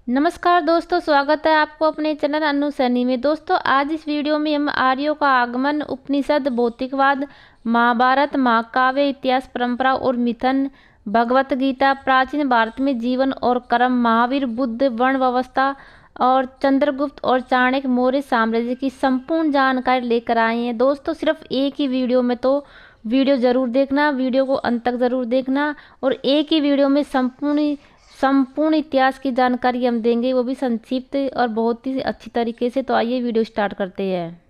नमस्कार दोस्तों, स्वागत है आपको अपने चैनल अनु सैनी में। दोस्तों, आज इस वीडियो में हम आर्यों का आगमन, उपनिषद, भौतिकवाद, महाभारत, महाकाव्य, इतिहास, परंपरा और मिथन, भगवत गीता, प्राचीन भारत में जीवन और कर्म, महावीर, बुद्ध, वर्ण व्यवस्था और चंद्रगुप्त और चाणक्य, मौर्य साम्राज्य की संपूर्ण जानकारी लेकर आए हैं। दोस्तों, सिर्फ एक ही वीडियो में, तो वीडियो ज़रूर देखना, वीडियो को अंत तक ज़रूर देखना। और एक ही वीडियो में संपूर्ण इतिहास की जानकारी हम देंगे, वो भी संक्षिप्त और बहुत ही अच्छी तरीके से। तो आइए वीडियो स्टार्ट करते हैं।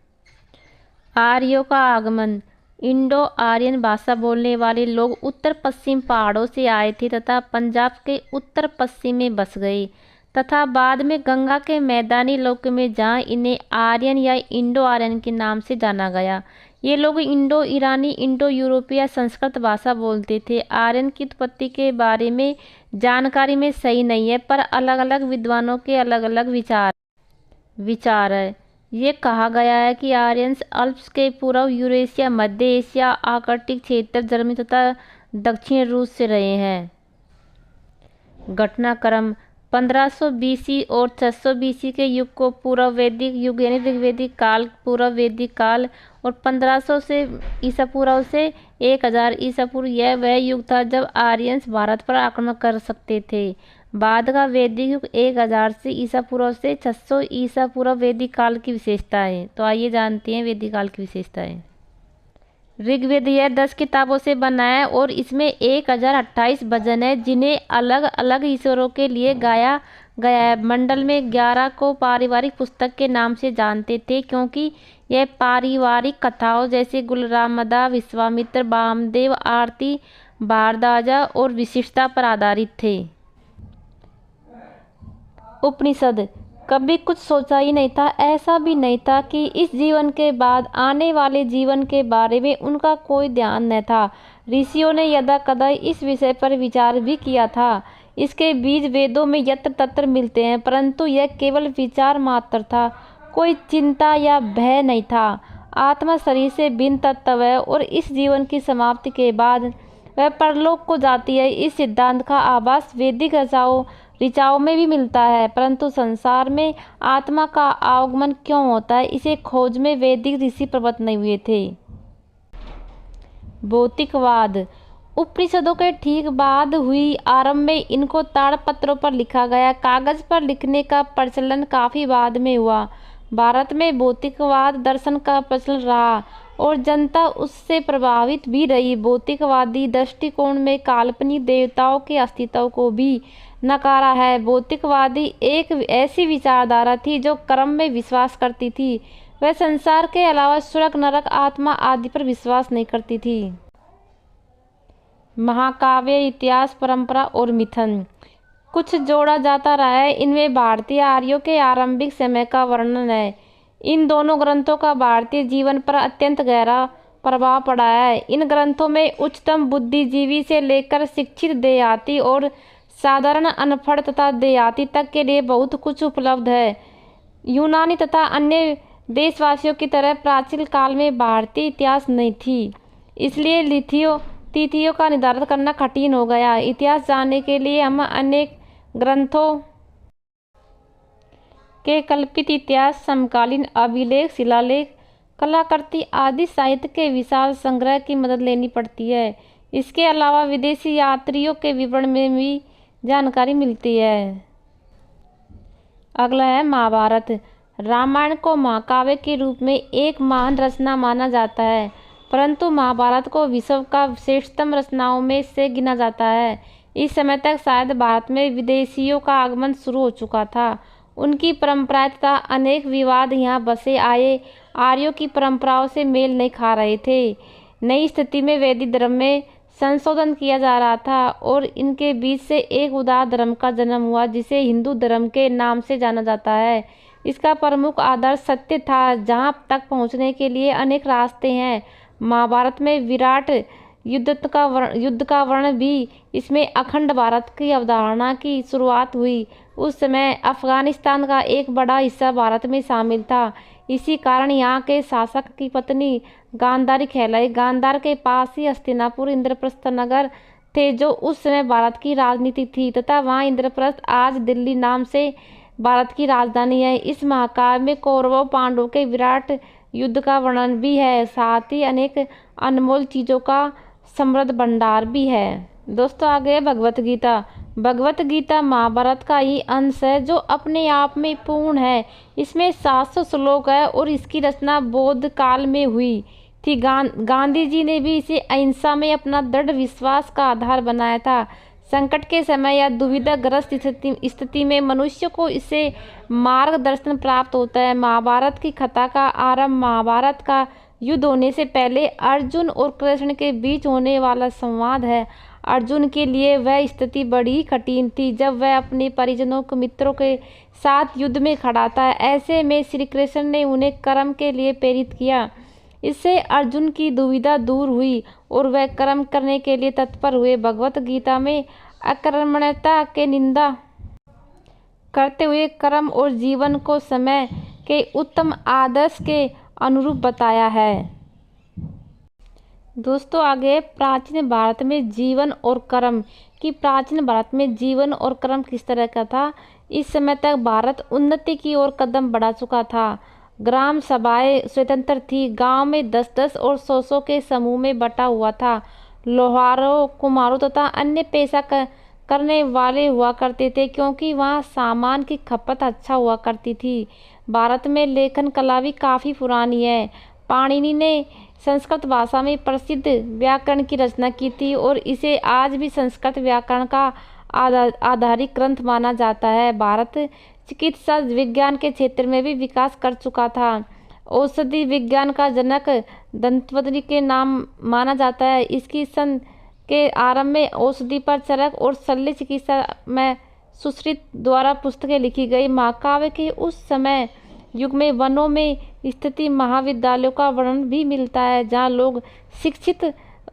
आर्यों का आगमन। इंडो आर्यन भाषा बोलने वाले लोग उत्तर पश्चिम पहाड़ों से आए थे तथा पंजाब के उत्तर पश्चिम में बस गए तथा बाद में गंगा के मैदानी इलाके में, जहाँ इन्हें आर्यन या इंडो आर्यन के नाम से जाना गया। ये लोग इंडो ईरानी, इंडो यूरोपीय, संस्कृत भाषा बोलते थे। आर्यन की उत्पत्ति के बारे में जानकारी में सही नहीं है, पर अलग अलग विद्वानों के अलग अलग विचार है। ये कहा गया है कि आर्यंस अल्प्स के पूर्व यूरेशिया, मध्य एशिया, आर्कटिक क्षेत्र, जर्मनी तथा दक्षिण रूस से रहे हैं। घटनाक्रम। 1500 बीसी और 600 बीसी के युग को पूर्व वैदिक युग यानी ऋग्वेदिक काल, पूर्व वैदिक काल, और 1500 से ईसा पूर्व से 1000 ईसा पूर्व यह वह युग था जब आर्यंस भारत पर आक्रमण कर सकते थे। बाद का वैदिक युग 1000 से ईसा पूर्व से 600 ईसा पूर्व वैदिक काल की विशेषताएं। तो आइए जानते हैं वैदिक काल की विशेषताएं। ऋग्वेद यह 10 किताबों से बना है और इसमें 1028 भजन है, जिन्हें अलग अलग ईश्वरों के लिए गाया गया है। मंडल में 11 को पारिवारिक पुस्तक के नाम से जानते थे, क्योंकि यह पारिवारिक कथाओं जैसे गुलरामदा, विश्वामित्र, वामदेव, आरती, भारद्वाजा और विशिष्टता पर आधारित थे। उपनिषद। कभी कुछ सोचा ही नहीं था, ऐसा भी नहीं था कि इस जीवन के बाद आने वाले जीवन के बारे में उनका कोई ध्यान न था। ऋषियों ने यदा कदा इस विषय पर विचार भी किया था। इसके बीज वेदों में यत्र तत्र मिलते हैं, परंतु यह केवल विचार मात्र था, कोई चिंता या भय नहीं था। आत्मा शरीर से भिन्न तत्व है और इस जीवन की समाप्ति के बाद वह परलोक को जाती है। इस सिद्धांत का आभास वैदिक ऋचाओं में भी मिलता है, परंतु संसार में आत्मा का आगमन क्यों होता है, इसे खोज में वैदिक ऋषि प्रवृत्त नहीं हुए थे। भौतिकवाद। उपनिषदों के ठीक बाद हुई आरंभ में इनको ताड़पत्रों पर लिखा गया। कागज पर लिखने का प्रचलन काफी बाद में हुआ। भारत में भौतिकवाद दर्शन का प्रचलन रहा और जनता उससे प्रभावित भी रही। भौतिकवादी दृष्टिकोण में काल्पनिक देवताओं के अस्तित्व को भी नकारा है। भौतिकवादी एक ऐसी विचारधारा थी जो कर्म में विश्वास करती थी। वह संसार के अलावा स्वर्ग, नरक, आत्मा आदि पर विश्वास नहीं करती थी। महाकाव्य, इतिहास, परंपरा और मिथन। कुछ जोड़ा जाता रहा है। इनमें भारतीय आर्यों के आरंभिक समय का वर्णन है। इन दोनों ग्रंथों का भारतीय जीवन पर अत्यंत गहरा प्रभाव पड़ा है। इन ग्रंथों में उच्चतम बुद्धिजीवी से लेकर शिक्षित देहाती और साधारण अनपढ़ तथा देहाती तक के लिए बहुत कुछ उपलब्ध है। यूनानी तथा अन्य देशवासियों की तरह प्राचीन काल में भारतीय इतिहास नहीं थी, इसलिए तिथियों का निर्धारण करना कठिन हो गया। इतिहास जानने के लिए हम अनेक ग्रंथों के कल्पित इतिहास, समकालीन अभिलेख, शिलालेख, कलाकृति आदि साहित्य के विशाल संग्रह की मदद लेनी पड़ती है। इसके अलावा विदेशी यात्रियों के विवरण में भी जानकारी मिलती है। अगला है महाभारत। रामायण को महाकाव्य के रूप में एक महान रचना माना जाता है, परंतु महाभारत को विश्व का श्रेष्ठतम रचनाओं में से गिना जाता है। इस समय तक शायद भारत में विदेशियों का आगमन शुरू हो चुका था। उनकी परंपराएं तथा अनेक विवाद यहाँ बसे आए आर्यों की परंपराओं से मेल नहीं खा रहे थे। नई स्थिति में वैदिक धर्म में संशोधन किया जा रहा था और इनके बीच से एक उदार धर्म का जन्म हुआ, जिसे हिंदू धर्म के नाम से जाना जाता है। इसका प्रमुख आधार सत्य था, जहाँ तक पहुँचने के लिए अनेक रास्ते हैं। महाभारत में विराट युद्ध का वर्णन भी इसमें अखंड भारत की अवधारणा की शुरुआत हुई। उस समय अफगानिस्तान का एक बड़ा हिस्सा भारत में शामिल था। इसी कारण यहाँ के शासक की पत्नी गांधारी कहलाई। गांधार के पास ही हस्तिनापुर, इंद्रप्रस्थ नगर थे जो उस समय भारत की राजनीति थी, तथा वहाँ इंद्रप्रस्थ आज दिल्ली नाम से भारत की राजधानी है। इस महाकाव्य में कौरवों पांडवों के विराट युद्ध का वर्णन भी है, साथ ही अनेक अनमोल चीज़ों का समृद्ध भंडार भी है। दोस्तों आगे भगवत गीता। भगवत गीता महाभारत का ही अंश है जो अपने आप में पूर्ण है। इसमें 700 श्लोक है और इसकी रचना बौद्ध काल में हुई थी। गांधी जी ने भी इसे अहिंसा में अपना दृढ़ विश्वास का आधार बनाया था। संकट के समय या दुविधाग्रस्त स्थिति में मनुष्य को इससे मार्गदर्शन प्राप्त होता है। महाभारत की कथा का आरंभ महाभारत का युद्ध होने से पहले अर्जुन और कृष्ण के बीच होने वाला संवाद है। अर्जुन के लिए वह स्थिति बड़ी कठिन थी जब वह अपने परिजनों के मित्रों के साथ युद्ध में खड़ा था। ऐसे में श्री कृष्ण ने उन्हें कर्म के लिए प्रेरित किया। इससे अर्जुन की दुविधा दूर हुई और वह कर्म करने के लिए तत्पर हुए। भगवत गीता में अकर्मण्यता के निंदा करते हुए कर्म और जीवन को समय के उत्तम आदर्श के अनुरूप बताया है। दोस्तों आगे प्राचीन भारत में जीवन और कर्म कि प्राचीन भारत में जीवन और कर्म किस तरह का था। इस समय तक भारत उन्नति की ओर कदम बढ़ा चुका था। ग्राम सभाएं स्वतंत्र थी। गांव में 10-10 और 100-100 के समूह में बटा हुआ था। लोहारों, कुम्हारों तथा अन्य पेशा करने वाले हुआ करते थे क्योंकि वहाँ सामान की खपत अच्छा हुआ करती थी। भारत में लेखन कला भी काफ़ी पुरानी है। पाणिनि ने संस्कृत भाषा में प्रसिद्ध व्याकरण की रचना की थी और इसे आज भी संस्कृत व्याकरण का आधारिक ग्रंथ माना जाता है। भारत चिकित्सा विज्ञान के क्षेत्र में भी विकास कर चुका था। औषधि विज्ञान का जनक दंतवंतरि के नाम माना जाता है। इसकी सन के आरंभ में औषधि पर चरक और शल्य चिकित्सा में सुश्रुत द्वारा पुस्तकें लिखी गई। महाकाव्य के उस समय युग में वनों में स्थित महाविद्यालयों का वर्णन भी मिलता है जहाँ लोग शिक्षित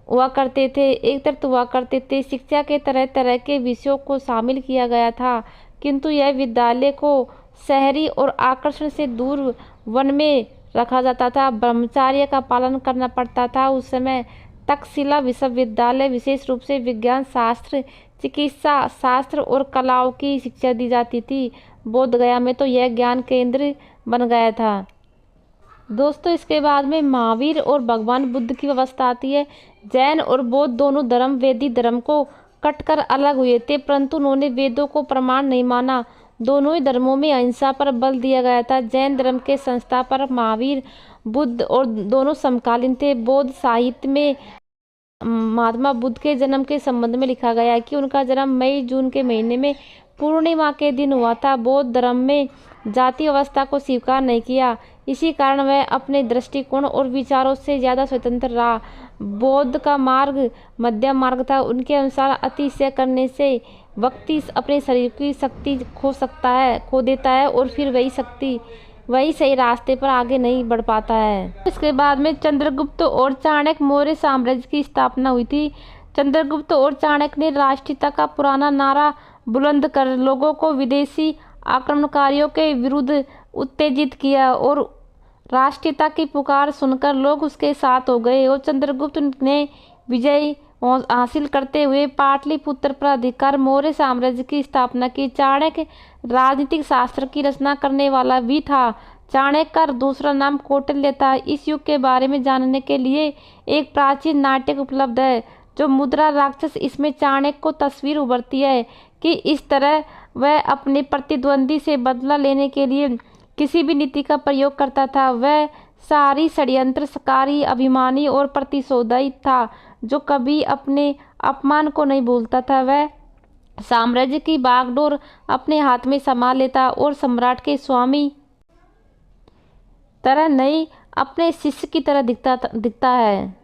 हुआ करते थे, एकत्रित हुआ करते थे। शिक्षा के तरह तरह के विषयों को शामिल किया गया था, किंतु यह विद्यालय को शहरी और आकर्षण से दूर वन में रखा जाता था। ब्रह्मचर्य का पालन करना पड़ता था। उस समय तक्षशिला विश्वविद्यालय विशेष रूप से विज्ञान शास्त्र, चिकित्सा शास्त्र और कलाओं की शिक्षा दी जाती थी। बोध गया में तो यह ज्ञान केंद्र बन गया था। दोस्तों इसके बाद में महावीर और भगवान बुद्ध की व्यवस्था आती है। जैन और बौद्ध दोनों धर्म वेदी धर्म को कटकर अलग हुए थे, परंतु उन्होंने वेदों को प्रमाण नहीं माना। दोनों ही धर्मों में अहिंसा पर बल दिया गया था। जैन धर्म के संस्थापक महावीर बुद्ध और दोनों समकालीन थे। बौद्ध साहित्य में महात्मा बुद्ध के जन्म के संबंध में लिखा गया है कि उनका जन्म मई जून के महीने में पूर्णिमा के दिन हुआ था। बौद्ध धर्म में जाति अवस्था को स्वीकार नहीं किया, इसी कारण वह अपने दृष्टिकोण और विचारों से ज़्यादा स्वतंत्र रहा। बौद्ध का मार्ग मध्यम मार्ग था। उनके अनुसार अतिशय करने से व्यक्ति अपने शरीर की शक्ति खो देता है और फिर वही सही रास्ते पर आगे नहीं बढ़ पाता है। इसके बाद में चंद्रगुप्त और चाणक्य मौर्य साम्राज्य की स्थापना हुई थी। चंद्रगुप्त और चाणक्य ने राष्ट्रीयता का पुराना नारा बुलंद कर लोगों को विदेशी आक्रमणकारियों के विरुद्ध उत्तेजित किया और राष्ट्रीयता की पुकार सुनकर लोग उसके साथ हो गए और चंद्रगुप्त ने विजय हासिल करते हुए पाटलिपुत्र पर अधिकार मौर्य साम्राज्य की स्थापना की। चाणक्य राजनीतिक शास्त्र की रचना करने वाला भी था। चाणक्य का दूसरा नाम कौटिल्य था। इस युग के बारे में जानने के लिए एक प्राचीन नाटक उपलब्ध है जो मुद्रा राक्षस। इसमें चाणक्य को तस्वीर उभरती है कि इस तरह वह अपने प्रतिद्वंदी से बदला लेने के लिए किसी भी नीति का प्रयोग करता था। वह सारी षड्यंत्रकारी, अभिमानी और प्रतिशोधाई था जो कभी अपने अपमान को नहीं भूलता था। वह साम्राज्य की बागडोर अपने हाथ में संभाल लेता और सम्राट के स्वामी तरह नहीं, अपने शिष्य की तरह दिखता है।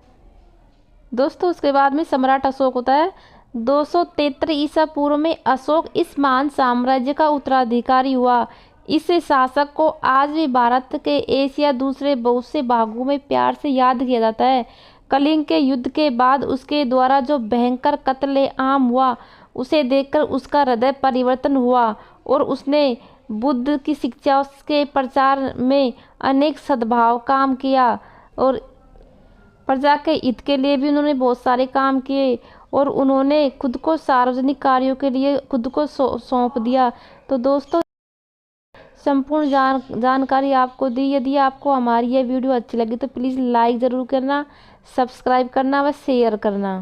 दोस्तों उसके बाद में सम्राट अशोक होता है। 273 ईसा पूर्व में अशोक इस महान साम्राज्य का उत्तराधिकारी हुआ। इस शासक को आज भी भारत के एशिया दूसरे बहुत से भागों में प्यार से याद किया जाता है। कलिंग के युद्ध के बाद उसके द्वारा जो भयंकर कत्ले-आम हुआ उसे देखकर उसका हृदय परिवर्तन हुआ और उसने बुद्ध की शिक्षा के प्रचार में अनेक सद्भाव काम किया और प्रजा के हित के लिए भी उन्होंने बहुत सारे काम किए और उन्होंने खुद को सार्वजनिक कार्यों के लिए खुद को सौंप दिया। तो दोस्तों, संपूर्ण जानकारी आपको दी। यदि आपको हमारी यह वीडियो अच्छी लगी तो प्लीज़ लाइक ज़रूर करना, सब्सक्राइब करना व शेयर करना।